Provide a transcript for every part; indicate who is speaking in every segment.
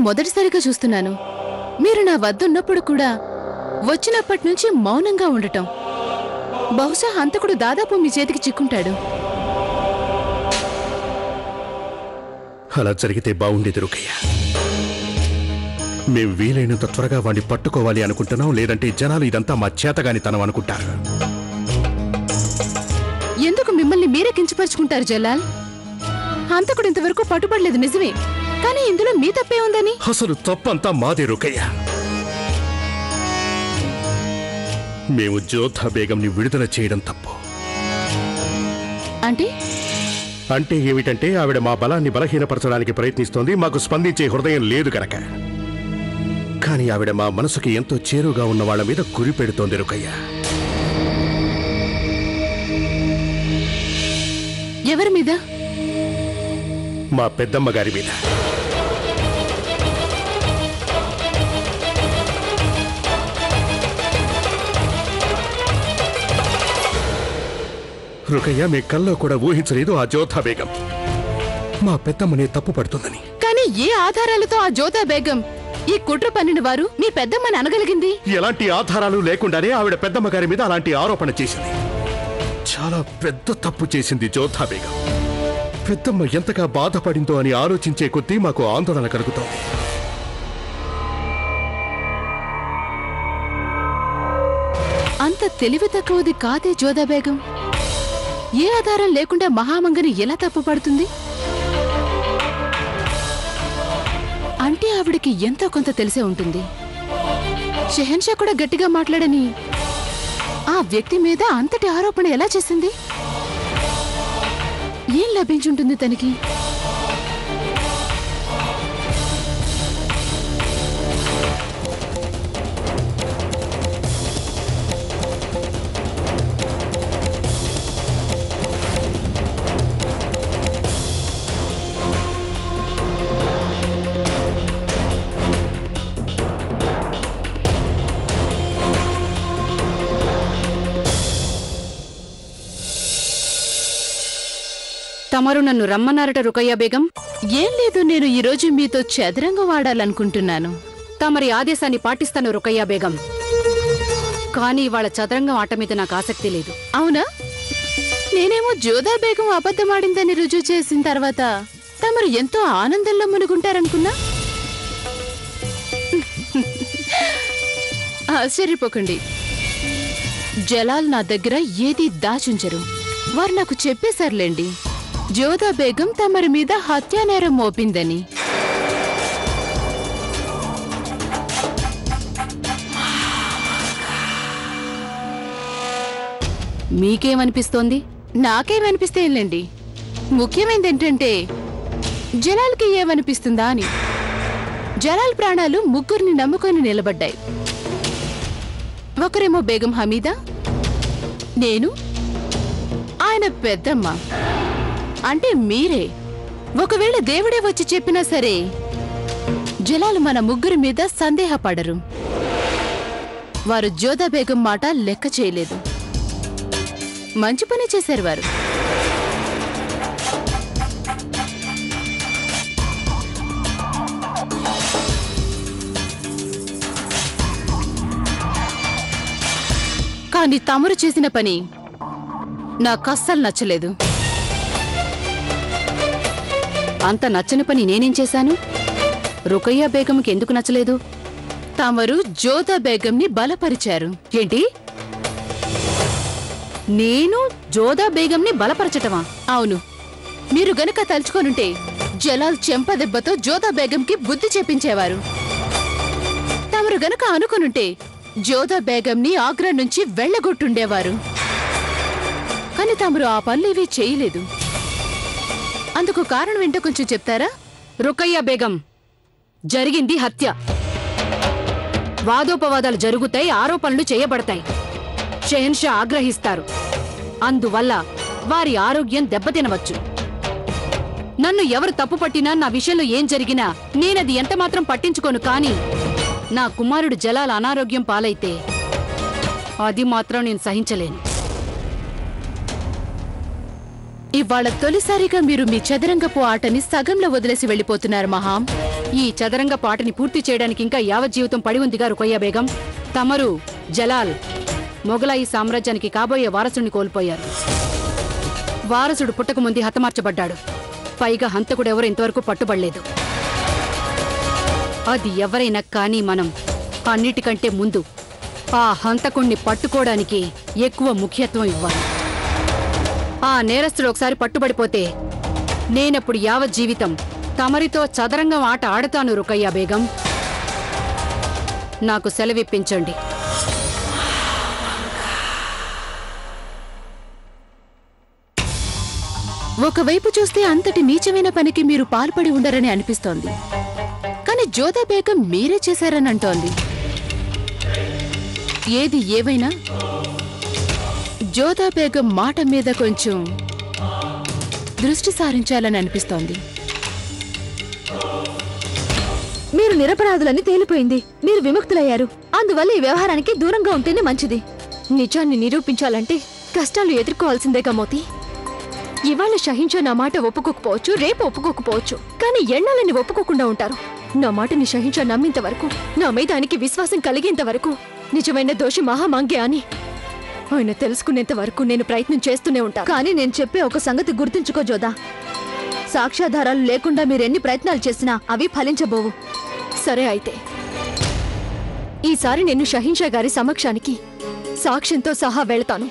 Speaker 1: మొదటిసారిగా చూస్తున్నాను. మీరు నా వద్దున్నప్పుడు కూడా వచ్చినప్పటి నుంచి మౌనంగా ఉండటం. బహుశా హంతకుడు దాదాపు మీ చేతికి చిక్కుంటాడు.
Speaker 2: అలా జరిగితే బాగుండేది రుకయ్య. మేం వీలైనంత త్వరగా వాడిని పట్టుకోవాలి అనుకుంటున్నాం. లేదంటే జనాలు ఇదంతా మా చేతగానితనం అనుకుంటారు.
Speaker 1: ఎందుకు మిమ్మల్ని మీరే కించపరుచుకుంటారు జలాల్? హంతకుడు ఇంతవరకు పట్టుబడలేదు నిజమే, కానీ ఇందులో మీ తప్పే ఉందని.
Speaker 2: అసలు తప్పంతా మాదే రుకయ్య. మేము జోధా బేగంని విడుదల చేయడం తప్పు. అంటే ఏమిటంటే ఆవిడ మా బలాన్ని బలహీనపరచడానికి ప్రయత్నిస్తోంది. మాకు స్పందించే హృదయం లేదు కనుక. కానీ ఆవిడ మా మనసుకి ఎంతో చేరుగా ఉన్న వాళ్ళ మీద గురి పెడుతోంది రుకయ్య.
Speaker 1: ఎవరి మీద?
Speaker 2: మా పెద్దమ్మ గారి మీద. రుకయ్య, మీ కల్లో కూడా ఊహించలేదు ఆ జోధా బేగం మా పెద్దమ్మని తప్పు పడుతుందని.
Speaker 1: కానీ ఏ ఆధారాలతో ఆ జోధా బేగం ఈ కుట్ర పన్నిన వారు మీ పెద్దమ్మని అనగలిగింది?
Speaker 2: ఎలాంటి ఆధారాలు లేకుండానే ఆవిడ పెద్దమ్మ గారి మీద అలాంటి ఆరోపణ చేసింది. చాలా పెద్ద తప్పు చేసింది జోధా బేగం. పెద్దమ్మ ఎంతగా బాధపడిందో అని ఆలోచించే కొద్దీ మాకు ఆందోళన కలుగుతోంది.
Speaker 1: అంత తెలివి తక్కువది కాదే జోధా బేగం. ఏ ఆధారం లేకుండా మహామంగని ఎలా తప్పుపడుతుంది? అంటే ఆవిడికి ఎంతో కొంత తెలిసే ఉంటుంది. షెహన్షా కూడా గట్టిగా మాట్లాడని ఆ వ్యక్తి మీద అంతటి ఆరోపణ ఎలా చేసింది? ఏం లభించుంటుంది తనకి?
Speaker 3: తమరు నన్ను రమ్మన్నారట రుకయ్య బేగం.
Speaker 1: ఏం లేదు, నేను ఈరోజు మీతో చదరంగం ఆడాలనుకుంటున్నాను.
Speaker 3: తమరి ఆదేశాన్ని పాటిస్తాను రుకయ్య బేగం. కానీ ఇవాళ చదరంగం ఆట మీద నాకు ఆసక్తి లేదు.
Speaker 1: అవునా? నేనేమో జోధా బేగం అబద్ధమాడిందని రుజువు చేసిన తర్వాత తమరు ఎంతో ఆనందంలో మునుగుంటారనుకున్నా. ఆశ్చర్యపోకండి, జలాల్ నా దగ్గర ఏదీ దాచుంచరు. వారు నాకు చెప్పేశారులేండి, జోధా బేగం తమరి మీద హత్యానేరం మోపిందని.
Speaker 3: మీకేమనిపిస్తోంది?
Speaker 1: నాకేమనిపిస్తేంలేండి. ముఖ్యమైనది ఏంటంటే జలాల్కి ఏమనిపిస్తుందా అని. జలాల్ ప్రాణాలు ముగ్గురిని నమ్ముకొని నిలబడ్డాయి. ఒకరేమో బేగం హమీదా, నేను, ఆయన పెద్దమ్మ. అంటే మీరే. ఒకవేళ దేవుడే వచ్చి చెప్పినా సరే జలాల్ మన ముగ్గురి మీద సందేహపడరు. వారు జోధా బేగం మాట లెక్క చేయలేదు. మంచి పని చేశారు వారు. కానీ తమరు చేసిన పని నాకస్సలు నచ్చలేదు.
Speaker 3: అంత నచ్చని పని నేనేం చేశాను? రుకయ్య బేగంకి ఎందుకు నచ్చలేదు?
Speaker 1: తమరు జోధా బేగంని బలపరిచారు.
Speaker 3: ఏంటి? నేను జోధా బేగంని బలపరచటమా?
Speaker 1: అవును. మీరు గనక తలుచుకోనుంటే జలాల్ చెంపదెబ్బతో జోధా బేగంకి బుద్ధి చెప్పించేవారు. తమరు గనక అనుకునుంటే జోధా బేగంని ఆగ్రా నుంచి వెళ్లగొట్టుండేవారు. కానీ తమరు ఆ పనులేవీ చేయలేదు. అందుకు కారణం ఏంటో కొంచెం చెప్తారా?
Speaker 3: రుకయ్య బేగం, జరిగింది హత్య. వాదోపవాదాలు జరుగుతాయి, ఆరోపణలు చేయబడతాయి. షెహన్షా ఆగ్రహిస్తారు. అందువల్ల వారి ఆరోగ్యం దెబ్బతినవచ్చు. నన్ను ఎవరు తప్పు పట్టినా, నా విషయంలో ఏం జరిగినా నేనది ఎంతమాత్రం పట్టించుకోను. కానీ నా కుమారుడు జలాల్ అనారోగ్యం పాలైతే అది మాత్రం నేను సహించలేను.
Speaker 1: ఇవాళ తొలిసారిగా మీరు మీ చదరంగపు ఆటని సగంలో వదిలేసి వెళ్ళిపోతున్నారు మహాం.
Speaker 3: ఈ చదరంగ పాటని పూర్తి చేయడానికి ఇంకా యావజ్జీవితం పడి ఉందిగా రుకయ్య బేగం. తమరు జలాల్ మొగలాయి సామ్రాజ్యానికి కాబోయే వారసుని కోల్పోయారు. వారసుడు పుట్టకముందే హతమార్చబడ్డాడు. పైగా హంతకుడెవరు ఇంతవరకు పట్టుబడలేదు. అది ఎవరైనా కానీ మనం అన్నిటికంటే ముందు ఆ హంతకుణ్ణి పట్టుకోవడానికి ఎక్కువ ముఖ్యత్వం ఇవ్వాలి. ఆ నేరస్తుడు ఒకసారి పట్టుబడిపోతే నేనప్పుడు యావజ్జీవితం తమరితో చదరంగం ఆట ఆడతాను రుకయ్య బేగం. నాకు సెలవిప్పించండి.
Speaker 1: ఒకవైపు చూస్తే అంతటి నీచమైన పనికి మీరు పాల్పడి ఉండరని అనిపిస్తోంది. కానీ జోధా బేగం మీరే చేశారని అంటోంది. ఏది ఏవైనా జోధా బేగం మాట మీద కొంచెం దృష్టి సారించాలని అనిపిస్తోంది.
Speaker 4: మీరు నిరపరాధులని తేలిపోయింది. మీరు విముక్తులయ్యారు. అందువల్ల ఈ వ్యవహారానికి దూరంగా ఉంటేనే మంచిది. నిజాన్ని నిరూపించాలంటే కష్టాలు ఎదుర్కోవాల్సిందేగా మోతి. ఇవాళ షహించా నా మాట ఒప్పుకోకపోవచ్చు, రేపు ఒప్పుకోకపోవచ్చు, కానీ ఎన్నాళ్ళని ఒప్పుకోకుండా ఉంటారు. నా మాటని షహించా నమ్మేంత వరకు, నా మీద ఆయనకి విశ్వాసం కలిగేంత వరకు, నిజమైన దోషి మహామాంగే అని ఆయన తెలుసుకునేంత వరకు నేను ప్రయత్నం చేస్తూనే ఉంటాను. కానీ నేను చెప్పే ఒక సంగతి గుర్తుంచుకో జోదా, సాక్ష్యాధారాలు లేకుండా మీరెన్ని ప్రయత్నాలు చేసినా అవి ఫలించబోవు. సరే అయితే ఈసారి నేను షహింషా గారి సమక్షానికి సాక్ష్యంతో సహా వెళ్తాను.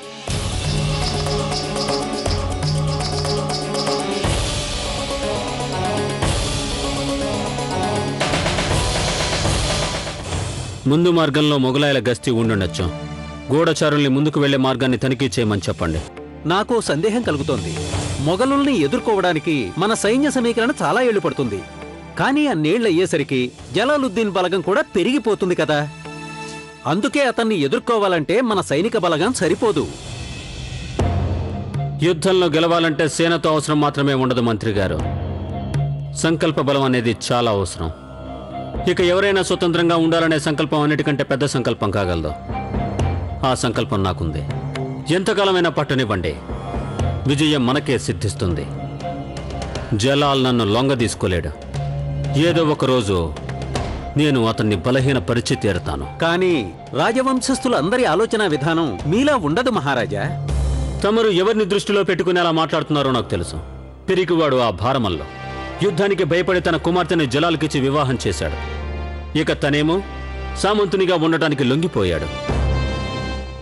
Speaker 5: ముందు మార్గంలో మొగలాయల గస్తీ ఉండుండొచ్చు. గూఢచారుల్ని ముందుకు వెళ్లే మార్గాన్ని తనిఖీ చేయమని చెప్పండి.
Speaker 6: నాకు సందేహం కలుగుతోంది. మొఘలుల్ని ఎదుర్కోవడానికి మన సైన్య సమీకరణ చాలా ఏళ్లు పడుతుంది. కానీ అన్నేళ్లయ్యేసరికి జలాలుద్దీన్ బలగం కూడా పెరిగిపోతుంది కదా. అందుకే అతన్ని ఎదుర్కోవాలంటే మన సైనిక బలగం సరిపోదు.
Speaker 5: యుద్ధంలో గెలవాలంటే సేనతో అవసరం మాత్రమే ఉండదు మంత్రి గారు. సంకల్ప బలం అనేది చాలా అవసరం. ఇక ఎవరైనా స్వతంత్రంగా ఉండాలనే సంకల్పం అన్నిటికంటే పెద్ద సంకల్పం కాగలదు. ఆ సంకల్పం నాకుంది. ఎంతకాలమైనా పట్టనివ్వండి, విజయం మనకే సిద్ధిస్తుంది. జలాల్ నన్ను లొంగ తీసుకోలేడు. ఏదో ఒకరోజు నేను అతన్ని బలహీనపరిచి తీరుతాను.
Speaker 6: కానీ రాజవంశస్థులందరి ఆలోచన విధానం మీలా ఉండదు మహారాజా.
Speaker 5: తమరు ఎవరిని దృష్టిలో పెట్టుకుని అలా మాట్లాడుతున్నారో నాకు తెలుసు. పిరికివాడు ఆ భారమల్లో యుద్ధానికి భయపడి తన కుమార్తెని జలాల్కిచ్చి వివాహం చేశాడు. ఇక తనేమో సామంతునిగా ఉండటానికి లొంగిపోయాడు.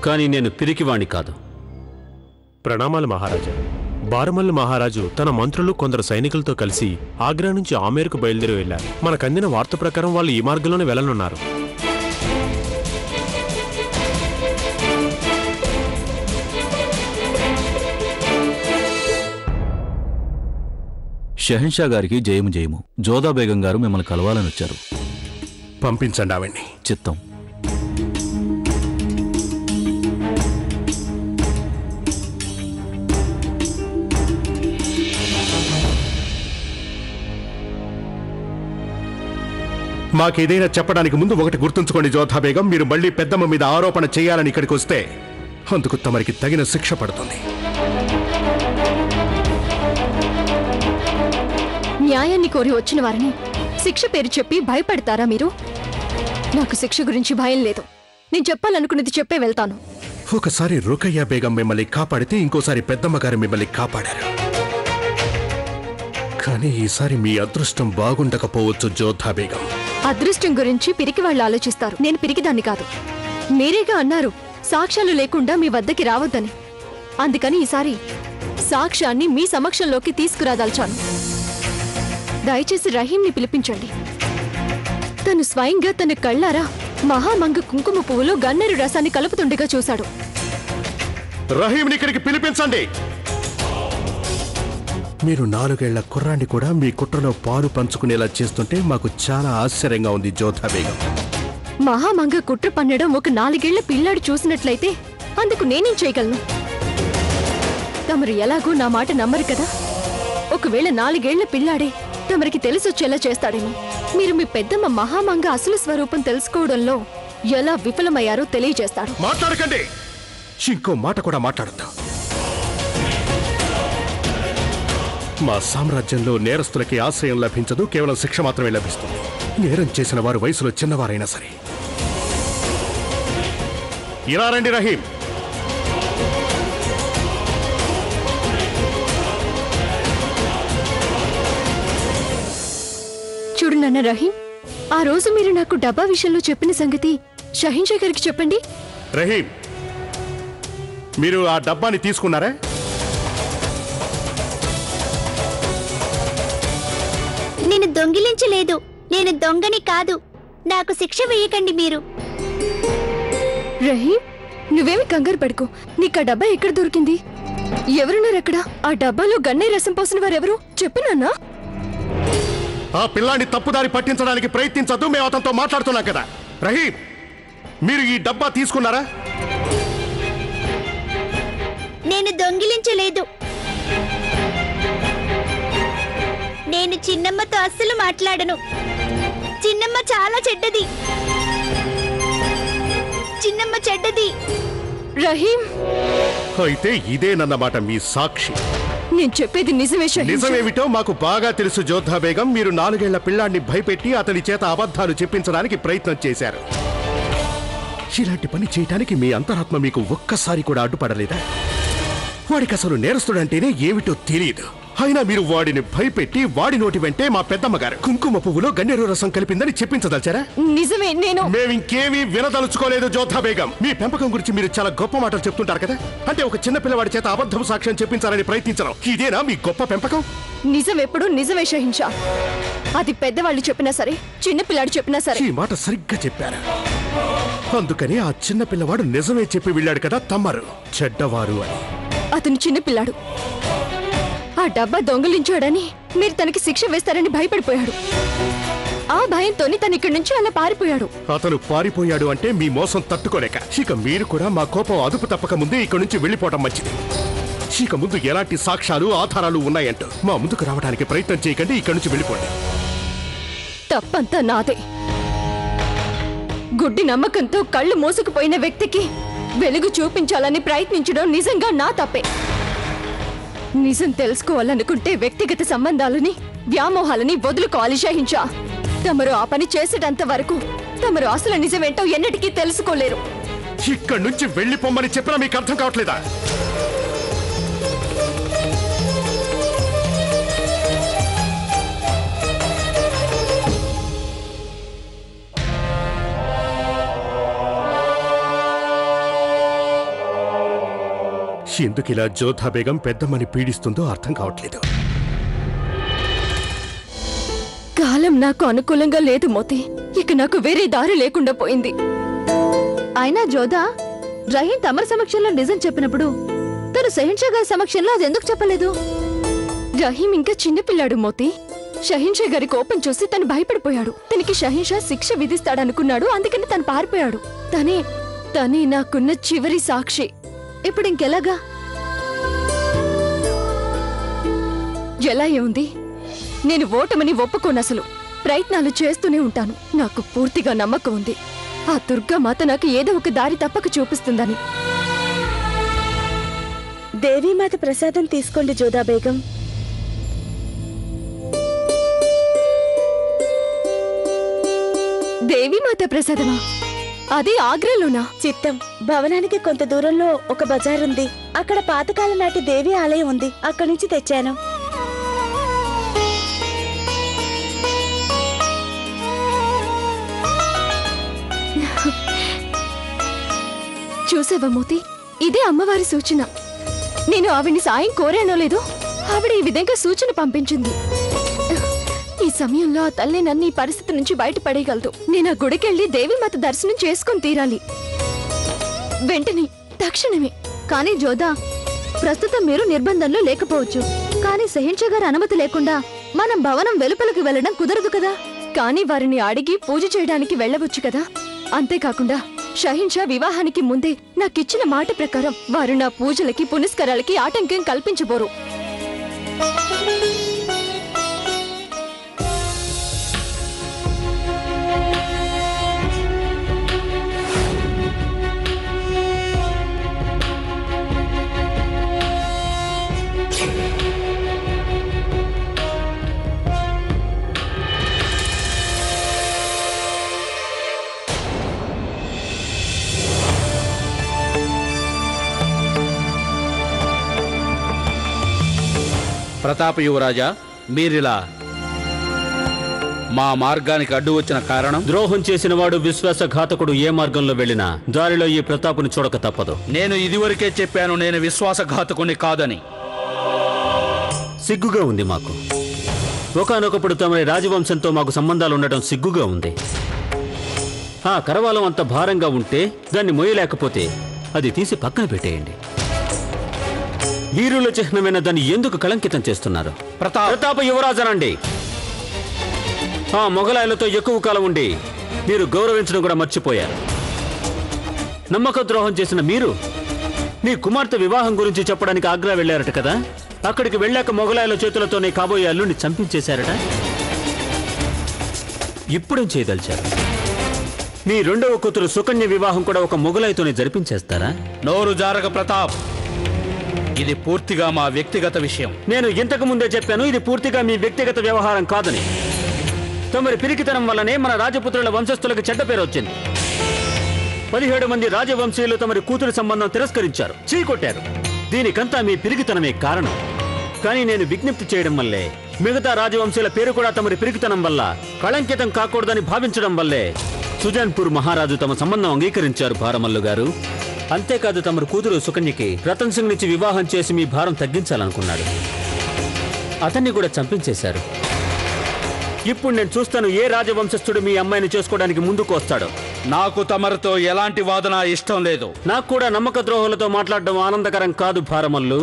Speaker 5: కానీ నేను పిరికివాణ్ణి కాదు.
Speaker 7: ప్రణామాలు మహారాజా. బారమల్లు మహారాజు తన మంత్రులు కొందరు సైనికులతో కలిసి ఆగ్రా నుంచి ఆమేరుకు బయలుదేరి వెళ్లారు. మనకందిన వార్త ప్రకారం వాళ్ళు ఈ మార్గంలోనే వెళ్లనున్నారు.
Speaker 8: షహన్షా గారికి జయము జయము. జోధా బేగం గారు మిమ్మల్ని కలవాలని వచ్చారు.
Speaker 2: పంపించండి ఆవిడ్ని.
Speaker 8: చిత్తం.
Speaker 2: మాకేదైనా చెప్పడానికి ముందు ఒకటి గుర్తుంచుకోండి జోధా బేగం, మీరు మళ్ళీ పెద్దమ్మ మీద ఆరోపణ చేయాలని ఇక్కడికి వస్తే అందుకు తమరికి తగిన శిక్ష పడుతుంది.
Speaker 4: న్యాయాన్ని కోరి వచ్చిన వారిని శిక్ష పేరు చెప్పి భయపడతారా మీరు? నాకు శిక్ష గురించి భయం లేదు. నేను చెప్పాలనుకున్నది చెప్పే వెళ్తాను.
Speaker 2: ఒకసారి రుకయ్య బేగం మిమ్మల్ని కాపాడితే ఇంకోసారి పెద్దమ్మ గారు మిమ్మల్ని కాపాడారు. కానీ ఈసారి మీ అదృష్టం బాగుండకపోవచ్చు జోధా బేగం.
Speaker 4: అదృష్టం గురించి పిరికి వాళ్ళు ఆలోచిస్తారు. నేను పిరికిదాన్ని కాదు. మీరేగా అన్నారు సాక్ష్యాలు లేకుండా మీ వద్దకి రావద్దని. అందుకని ఈసారి సాక్ష్యాన్ని మీ సమక్షంలోకి తీసుకురాదల్చాను. దయచేసి రహీంని పిలిపించండి. తను స్వయంగా తన కళ్ళారా మహామంగ కుంకుమ పువ్వులో గన్నేరు రసాన్ని కలుపుతుండగా చూశాడు.
Speaker 2: రహీంని ఇక్కడికి పిలిపించండి. మీరు 4 ఏళ్ల కుర్రాన్ని కూడా మీ కుట్రలో పాలు పంచుకునేలా చేస్తుంటే మాకు చాలా ఆశ్చర్యంగా ఉంది జోధా బేగం.
Speaker 4: మహామంగ కుట్ర పన్నడం ఒక 4 ఏళ్ల పిల్లాడు చూసినట్లయితే అందుకు నేనేం చేయగలను? తమరు ఎలాగూ నా మాట నమ్మరు కదా. ఒకవేళ 4 ఏళ్ల పిల్లాడే తమరికి తెలిసొచ్చేలా చేస్తాడేమో. మీరు మీ పెద్దమ్మ మహామంగ అసలు స్వరూపం తెలుసుకోవడంలో ఎలా విఫలమయ్యారో తెలియజేస్తాడు.
Speaker 2: మాట్లాడకండి. ఇంకో మాట కూడా మాట్లాడద్దు. మా సామ్రాజ్యంలో నేరస్తులకి ఆశ్రయం లభించదు, కేవలం శిక్ష మాత్రమే లభిస్తుంది. నేరం చేసిన వారు వయసులో చిన్నవారైనా సరే. ఇలా రండి రహీం.
Speaker 4: చూడు నాన్న రహీం, ఆ రోజు మీరు నాకు డబ్బా విషయంలో చెప్పిన సంగతి షహీన్షా గారికి చెప్పండి.
Speaker 2: రహీం, మీరు ఆ డబ్బాని తీసుకున్నారా?
Speaker 9: నేను దొంగిలించలేదు. నేను దొంగని కాదు. నాకు శిక్ష వేయకండి మీరు.
Speaker 4: రహీం, నువ్వేమి కంగారు పడుకో. నీకు ఆ డబ్బా ఎక్కడ దొరికింది? ఎవరున్నారు అక్కడ? ఆ డబ్బాలో గన్నే రసం పోసిన వారెవరు చెప్పు నాన్నా.
Speaker 2: ఆ పిల్లాన్ని తప్పుదారి పట్టించడానికి ప్రయత్నించద్దు, మేము అతనితో మాట్లాడుతున్నాం కదా. రహీం, మీరు ఈ డబ్బా తీసుకున్నారా?
Speaker 9: నేను దొంగిలించలేదు. నేను చిన్నమ్మతో అస్సలు మాట్లాడను. చిన్నమ్మ చాలా చెడ్డది. చిన్నమ్మ చెడ్డది.
Speaker 4: రహీం,
Speaker 2: అయితే ఇదేనన్నమాట మీ సాక్షి.
Speaker 4: నేను చెప్పేది నిజమే షహీన్షా.
Speaker 2: నిజమేమిటో మాకు బాగా తెలుసు జోధా బేగం. మీరు 4 ఏళ్ల పిల్లాన్ని భయపెట్టి అతని చేత అబద్ధాలు చెప్పించడానికి ప్రయత్నం చేశారు. ఇలాంటి పని చేయటానికి మీ అంతరాత్మ మీకు ఒక్కసారి కూడా అడ్డుపడలేదా? వాడికి అసలు నేరస్తుడంటేనే ఏమిటో తెలియదు. అయినా మీరు వాడిని భయపెట్టి వాడి నోటి వెంటే మా పెద్దమ్మగారు కుంకుమ పువ్వులో గన్నేరు రసం కలిపిందని చెప్పించదలిచారా?
Speaker 4: నిజమే.
Speaker 2: మేమింకేమీ వినదలుచుకోలేదు జోధా బేగం. మీ పెంపకం గురించి మీరు చాలా గొప్ప మాటలు చెప్తుంటారు కదా. అంటే ఒక చిన్న పిల్లవాడి చేత అబద్ధం సాక్ష్యం చెప్పించాలని ప్రయత్నించడం ఇదేనా మీ గొప్ప పెంపకం?
Speaker 4: నిజం ఎప్పుడు నిజమే షహీన్షా. అది పెద్దవాళ్ళు చెప్పినా సరే, చిన్న పిల్లాడు చెప్పినా సరే.
Speaker 2: ఈ మాట సరిగ్గా చెప్పారు. అందుకని ఆ చిన్న పిల్లవాడు నిజమే చెప్పి వెళ్ళాడు కదా తమ్మరు చెడ్డవారు అని.
Speaker 4: అతను చిన్న పిల్లాడు. ఆ డబ్బా దొంగలించాడని మీరు తనకి శిక్ష వేస్తారని భయపడిపోయాడు. ఆ భయంతోని తను ఇక్కడి నుంచి అలా పారిపోయాడు.
Speaker 2: అతను పారిపోయాడు అంటే మీ మోసం తట్టుకోలేక. ఇక మీరు కూడా మా కోపం అదుపు తప్పక ముందే ఇక్కడి నుంచి వెళ్ళిపోవడం మంచిది. ఇక ముందు ఎలాంటి సాక్ష్యాలు ఆధారాలు ఉన్నాయంటూ మా ముందుకు రావడానికి ప్రయత్నం చేయకండి. ఇక్కడి నుంచి వెళ్ళిపోండి.
Speaker 4: తప్పంతా నాదే. గుడ్డి నమ్మకంతో కళ్ళు మోసుకుపోయిన వ్యక్తికి వెలుగు చూపించాలని ప్రయత్నించడం నిజంగా నా తప్పే. నిజం తెలుసుకోవాలనుకుంటే వ్యక్తిగత సంబంధాలని, వ్యామోహాలని వదులుకోవాలి షహీన్షా. తమరు ఆ పని చేసేటంత వరకు తమరు అసలు నిజమేంటో ఎన్నటికీ తెలుసుకోలేరు.
Speaker 2: ఇక్కడి నుంచి వెళ్ళిపోమ్మని చెప్పినా మీకు అర్థం కావట్లేదా? ఎందుకిలా జోధా బేగం పెద్దమ్మని పీడిస్తుందో అర్థం కావట్లేదు.
Speaker 4: కాలం నాకు అనుకూలంగా లేదు మోతి. ఇక నాకు వేరే దారి లేకుండా పోయింది. అయినా జోధా, రహీం తమర సమక్షంలో నిజం చెప్పినప్పుడు తను షహీన్షా గారి సమక్షంలో అది ఎందుకు చెప్పలేదు? రహీం ఇంకా చిన్నపిల్లాడు మోతి. షహీన్షా గారి కోపం చూసి తను భయపడిపోయాడు. తనకి షహీన్షా శిక్ష విధిస్తాడనుకున్నాడు. అందుకని తను పారిపోయాడు. తనే నాకున్న చివరి సాక్షి. ఇప్పుడు ఇంకెలాగా? ఎలా ఏముంది? నేను ఓటమని ఒప్పుకోను. అసలు ప్రయత్నాలు చేస్తూనే ఉంటాను. నాకు పూర్తిగా నమ్మకం ఉంది ఆ దుర్గామాత నాకు ఏదో ఒక దారి తప్పక చూపిస్తుందని.
Speaker 10: దేవీమాత ప్రసాదం తీసుకోండి జోధా బేగం.
Speaker 4: దేవీమాత ప్రసాదమా? అది ఆగ్రాలోనా?
Speaker 10: చిత్తం. భవనానికి కొంత దూరంలో ఒక బజార్ ఉంది. అక్కడ పాతకాలం నాటి దేవి ఆలయం ఉంది. అక్కడి నుంచి తెచ్చాను.
Speaker 4: చూసావా మోతి, ఇదే అమ్మవారి సూచన. నేను ఆవిడ్ని సాయం కోరానో లేదో ఆవిడ ఈ విధంగా సూచన పంపించింది. ఈ సమయంలో ఆ తల్లి నన్ను ఈ పరిస్థితి నుంచి బయటపడేయగలదు. నేను ఆ గుడికెళ్ళి దేవీమాత దర్శనం చేసుకుని తీరాలి, వెంటనే, తక్షణమే. కానీ జోధా, ప్రస్తుతం మీరు నిర్బంధంలో లేకపోవచ్చు. కానీ షహీన్షా గారి అనుమతి లేకుండా మనం భవనం వెలుపలికి వెళ్ళడం కుదరదు కదా. కానీ వారిని అడిగి పూజ చేయడానికి వెళ్ళవచ్చు కదా. అంతేకాకుండా షహీన్షా వివాహానికి ముందే నాకిచ్చిన మాట ప్రకారం వారు నా పూజలకి, పునస్కారాలకి ఆటంకం కల్పించబోరు.
Speaker 11: ప్రతాప యువరాజా, మీరిలా మా మార్గానికి అడ్డు వచ్చిన కారణం?
Speaker 5: ద్రోహం చేసిన వాడు విశ్వాసఘాతకుడు ఏ మార్గంలో వెళ్ళినా దారిలో ఈ ప్రతాపుని చూడక తప్పదు.
Speaker 11: నేను ఇదివరకే చెప్పాను నేను విశ్వాసఘాతకుని కాదని.
Speaker 5: సిగ్గుగా ఉంది మాకు. ఒకానొకప్పుడు తమరి రాజవంశంతో మాకు సంబంధాలు ఉండటం సిగ్గుగా ఉంది. ఆ కరవాలం అంత భారంగా ఉంటే దాన్ని మోయలేకపోతే అది తీసి పక్కన పెట్టేయండి. వీరుల చిహ్నమైన దాన్ని ఎందుకు కళంకితం చేస్తున్నారు? ప్రతాప యువరాజనండి. ఆ మొగలాయలతో ఎక్కువ కాలం ఉండి మీరు గౌరవించడం కూడా మర్చిపోయారు. నమ్మక ద్రోహం చేసిన మీరు మీ కుమార్తె వివాహం గురించి చెప్పడానికి ఆగ్రా వెళ్ళారట కదా. అక్కడికి వెళ్ళాక మొగలాయల చేతులతోనే కాబోయే అల్లుని చంపించేశారట. ఇప్పుడేం చేయదలిచారు? మీ రెండవ కూతురు సుకన్య వివాహం కూడా ఒక మొగలాయితోనే జరిపించేస్తారా?
Speaker 11: నోరు జారగ ప్రతాప్, ఇది పూర్తిగా మా వ్యక్తిగత విషయం.
Speaker 5: నేను ఇంతకు ముందే చెప్పాను, ఇది పూర్తిగా మీ వ్యక్తిగత వ్యవహారం కాదని. తమరి పిరికితనం వల్లనే మన రాజపుత్రుల వంశస్థులకు చెడ్డ పేరు వచ్చింది. 17 మంది రాజవంశీయులు తమరి కూతురి సంబంధం తిరస్కరించారు, చీకొట్టారు. దీనికంతా మీ పిరికితనమే కారణం. కానీ నేను విజ్ఞప్తి చేయడం వల్లే, మిగతా రాజవంశీయుల పేరు కూడా తమరి పిరికితనం వల్ల కళంకితం కాకూడదని భావించడం వల్లే సుజాన్పూర్ మహారాజు తమ సంబంధం అంగీకరించారు భారమల్లు గారు. అంతేకాదు తమరి కూతురు సుకన్యకి రతన్ సింగ్ నుంచి వివాహం చేసి మీ భారం తగ్గించాలనుకున్నాడు. అతన్ని కూడా చంపించేశారు. ఇప్పుడు నేను చూస్తాను ఏ రాజవంశస్థుడు మీ అమ్మాయిని చేసుకోవడానికి ముందుకు వస్తాడో.
Speaker 11: నాకు తమరితో ఎలాంటి వాదన ఇష్టం లేదు.
Speaker 5: నాకు కూడా నమ్మక ద్రోహులతో మాట్లాడడం ఆనందకరం కాదు భారమల్లు.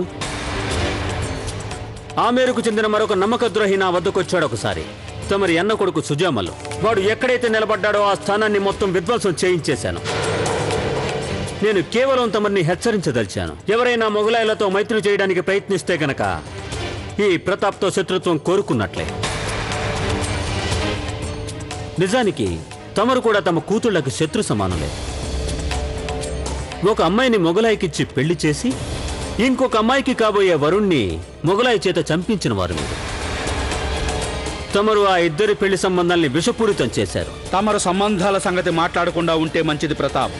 Speaker 5: ఆ మేరకు చెందిన మరొక నమ్మక ద్రోహి నా వద్దకొచ్చాడు ఒకసారి. తమరి అన్న కొడుకు సుజామలు. వాడు ఎక్కడైతే నిలబడ్డాడో ఆ స్థానాన్ని మొత్తం విధ్వంసం చేయించేశాను. నేను కేవలం తమరిని హెచ్చరించదలిచాను. ఎవరైనా మొగలాయలతో మైత్రి చేయడానికి ప్రయత్నిస్తే గనక ఈ ప్రతాప్తో శత్రుత్వం కోరుకున్నట్లే. నిజానికి తమరు కూడా తమ కూతుళ్లకు శత్రు సమానులే. ఒక అమ్మాయిని మొగలాయికిచ్చి పెళ్లి చేసి ఇంకొక అమ్మాయికి కాబోయే వరుణ్ణి మొగలాయి చేత చంపించిన వారు మీరు. తమరు ఆ ఇద్దరి పెళ్లి సంబంధాల్ని విషపూరితం చేశారు.
Speaker 11: తమరు సంబంధాల సంగతి మాట్లాడకుండా ఉంటే మంచిది ప్రతాప్.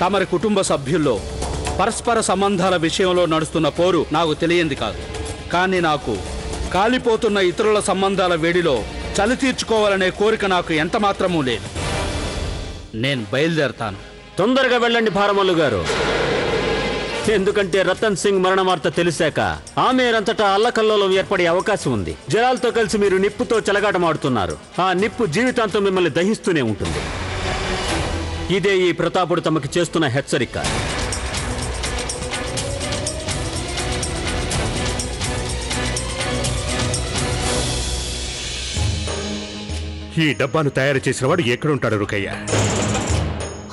Speaker 11: తమరి కుటుంబ సభ్యుల్లో పరస్పర సంబంధాల విషయంలో నడుస్తున్న పోరు నాకు తెలియంది కాదు. కానీ నాకు కాలిపోతున్న ఇతరుల సంబంధాల వేడిలో చలి తీర్చుకోవాలనే కోరిక నాకు ఎంత మాత్రమూ లేదు. నేను బయలుదేరతాను.
Speaker 5: తొందరగా వెళ్ళండి భారమల్లు గారు. ఎందుకంటే రతన్ సింగ్ మరణ వార్త తెలిసాక ఆమెరంతటా అల్లకల్లోలం ఏర్పడే అవకాశం ఉంది. జలాలతో కలిసి మీరు నిప్పుతో చెలగాటమాడుతున్నారు. ఆ నిప్పు జీవితాంతం మిమ్మల్ని దహిస్తూనే ఉంటుంది. ఇదే ఈ ప్రతాపుడు తమకి చేస్తున్న హెచ్చరిక.
Speaker 2: ఈ డబ్బాను తయారు చేసిన వాడు ఎక్కడుంటాడు రుకయ్య?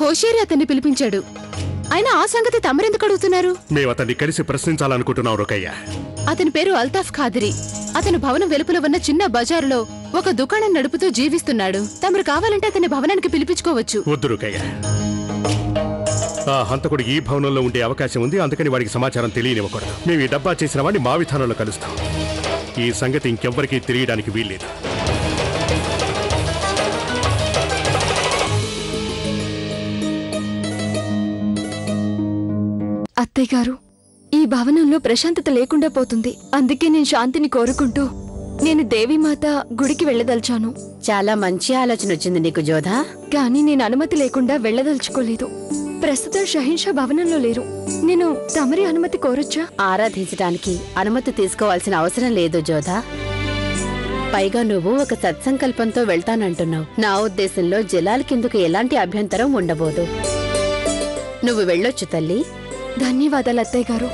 Speaker 1: హోషేరి అతన్ని పిలిపించాడు. ఆయన ఆ సంగతి తమరెందుకు అడుగుతున్నారు?
Speaker 2: మేము అతన్ని కలిసి ప్రశ్నించాలనుకుంటున్నాం రుకయ్య.
Speaker 1: అతని పేరు అల్తాఫ్ ఖాదిరి. అతను భవనం వెలుపల ఉన్న చిన్న బజారులో ఒక దుకాణం నడుపుతూ జీవిస్తున్నాడు. తమరు కావాలంటే అతని భవనానికి పిలిపించుకోవచ్చు.
Speaker 2: వద్దు రుకయ్య, ఆ హంతకుడు ఈ భవనంలో ఉండే అవకాశం ఉంది. అందుకని వాడికి సమాచారం తెలియనివ్వకూడదు. మేము ఈ డబ్బా చేసిన వాడిని మా విధానంలో కలుస్తాం. ఈ సంగతి ఇంకెవ్వరికీ తెలియడానికి వీల్లేదు.
Speaker 4: అత్తయ్య గారు, ఈ భవనంలో ప్రశాంతత లేకుండా పోతుంది. అందుకే నేను శాంతిని కోరుకుంటూ నేను దేవీమాత గుడికి వెళ్ళదలిచాను.
Speaker 3: చాలా మంచి ఆలోచన వచ్చింది నీకు జోధా.
Speaker 4: కానీ నేను అనుమతి లేకుండా వెళ్ళదలుచుకోలేదు. ప్రస్తుతం షహీన్షా భవనంలో లేరు. నేను తమరి అనుమతి కోరొచ్చా?
Speaker 3: ఆరాధించడానికి అనుమతి తీసుకోవాల్సిన అవసరం లేదు జోధా. పైగా నువ్వు ఒక సత్సంకల్పంతో వెళ్తానంటున్నావు. నా ఉద్దేశంలో జలాల్ కిందకు ఎలాంటి అభ్యంతరం ఉండబోదు. నువ్వు వెళ్ళొచ్చు తల్లి.
Speaker 4: ధన్యవాదాలు అత్తయ్య గారు.